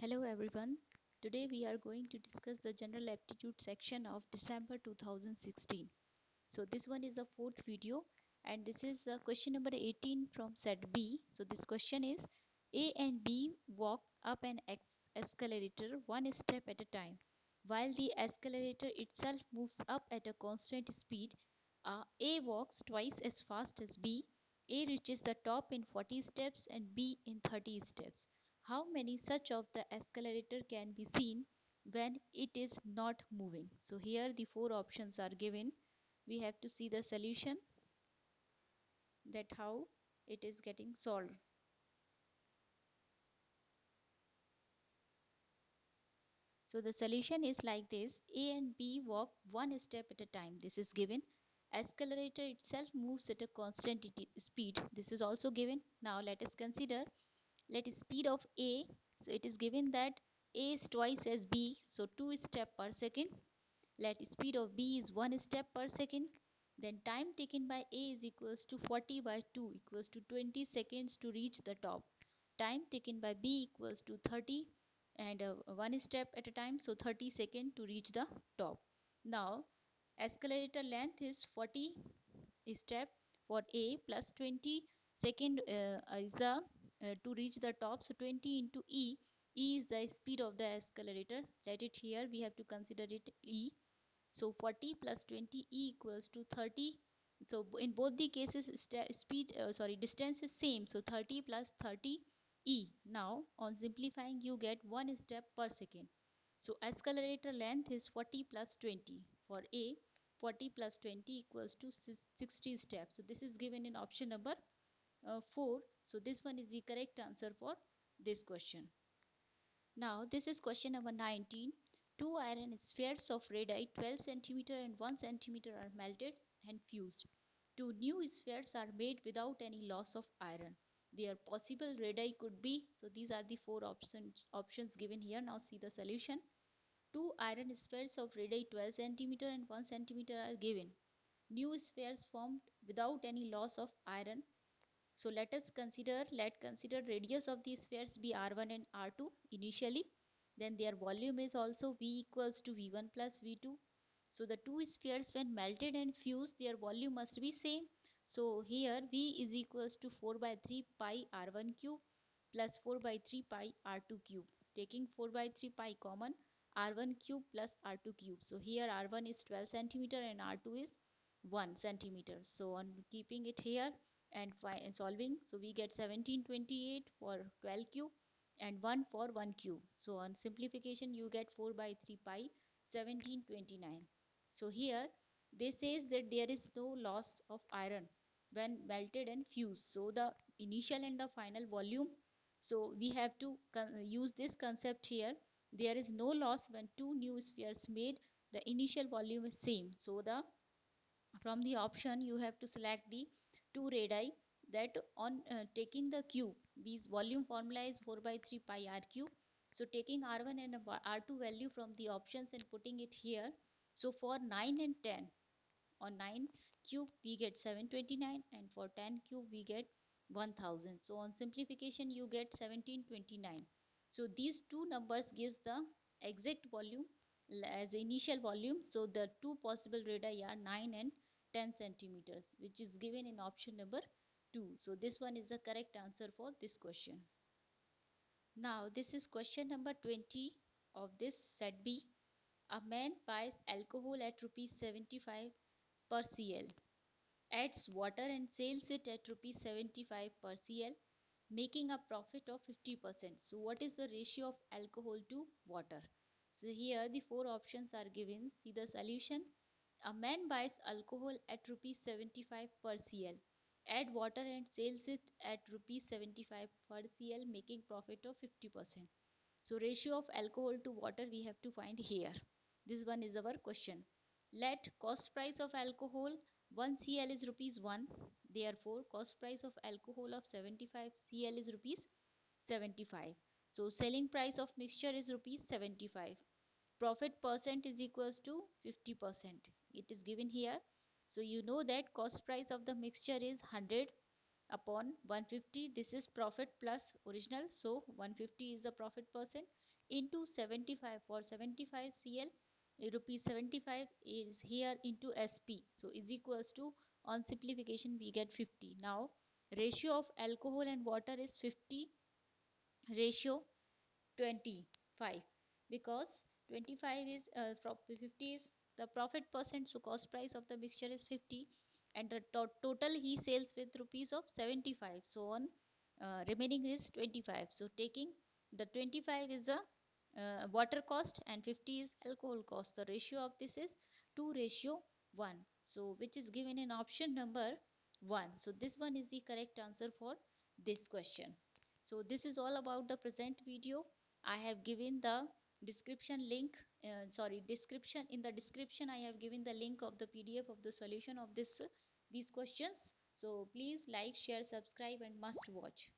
Hello everyone. Today we are going to discuss the general aptitude section of December 2016. So this one is the fourth video and this is question number 18 from set B. So this question is A and B walk up an escalator one step at a time. While the escalator itself moves up at a constant speed, A walks twice as fast as B. A reaches the top in 40 steps and B in 30 steps. How many such of the escalator can be seen when it is not moving? So here the four options are given. We have to see the solution, that how it is getting solved. So the solution is like this: A and B walk one step at a time. This is given. Escalator itself moves at a constant speed. This is also given. Now let us consider, let speed of A. So it is given that A is twice as B, so 2 steps per second. Let speed of B is 1 step per second. Then time taken by A is equals to 40 by 2 equals to 20 seconds to reach the top. Time taken by B equals to 30 and 1 step at a time, so 30 seconds to reach the top. Now escalator length is 40 step for A plus 20 second is to reach the top, so 20 into E is the speed of the escalator. Let it here, we have to consider it E. So 40 plus 20 E equals to 30. So in both the cases distance is same, so 30 plus 30 E. Now on simplifying you get 1 step per second. So accelerator length is 40 plus 20. For A, 40 plus 20 equals to 60 steps. So this is given in option number 4. So this one is the correct answer for this question. Now this is question number 19. Two iron spheres of radii 12 cm and 1 cm are melted and fused. Two new spheres are made without any loss of iron. Their possible radii could be, so these are the four options given here. Now see the solution. Two iron spheres of radii 12 cm and 1 cm are given. New spheres formed without any loss of iron. So let consider radius of these spheres be r1 and r2 initially. Then their volume is also V equals to V1 plus V2. So the two spheres when melted and fused, their volume must be same. So here V is equals to 4 by 3 pi r1 cube plus 4 by 3 pi r2 cube. Taking 4 by 3 pi common, r1 cube plus r2 cube. So here r1 is 12 centimeter and r2 is 1 centimeter. So on keeping it here and solving, so we get 1728 for 12 cube and 1 for 1 cube. So on simplification you get 4 by 3 pi 1729. So here they says that there is no loss of iron when melted and fused. So the initial and the final volume, so we have to use this concept here. There is no loss when two new spheres made, the initial volume is same. So the from the option you have to select the two radii, that on taking the cube, V's volume formula is 4 by 3 pi r cube. So taking r1 and r2 value from the options and putting it here, so for 9 and 10, on 9 cube we get 729 and for 10 cube we get 1000. So on simplification you get 1729. So these two numbers gives the exact volume as initial volume. So the two possible radii are 9 and 10 centimeters, which is given in option number 2. So this one is the correct answer for this question. Now this is question number 20 of this set B. A man buys alcohol at rupees 75 per cl, adds water and sells it at rupees 75 per cl, making a profit of 50%. So what is the ratio of alcohol to water? So here the four options are given. See the solution. A man buys alcohol at rupees 75 per cl, add water and sells it at rupees 75 per cl, making profit of 50%. So ratio of alcohol to water we have to find here. This one is our question. Let cost price of alcohol 1 cl is rupees 1. Therefore cost price of alcohol of 75 cl is rupees 75. So selling price of mixture is rupees 75. Profit percent is equals to 50%. It is given here. So you know that cost price of the mixture is 100 upon 150, this is profit plus original, so 150 is the profit percent, into 75, for 75 cl rupees 75 is here into sp, so is equals to, on simplification we get 50. Now ratio of alcohol and water is 50 ratio 25, because 25 is 50 is the profit percent, so cost price of the mixture is 50, and the total he sells with rupees of 75, so on remaining is 25. So taking the 25 is the water cost and 50 is alcohol cost, the ratio of this is 2 ratio 1, so which is given in option number 1. So this one is the correct answer for this question. So this is all about the present video. I have given the description link, description, in the description I have given the link of the PDF of the solution of these questions. So please like, share, subscribe and must watch.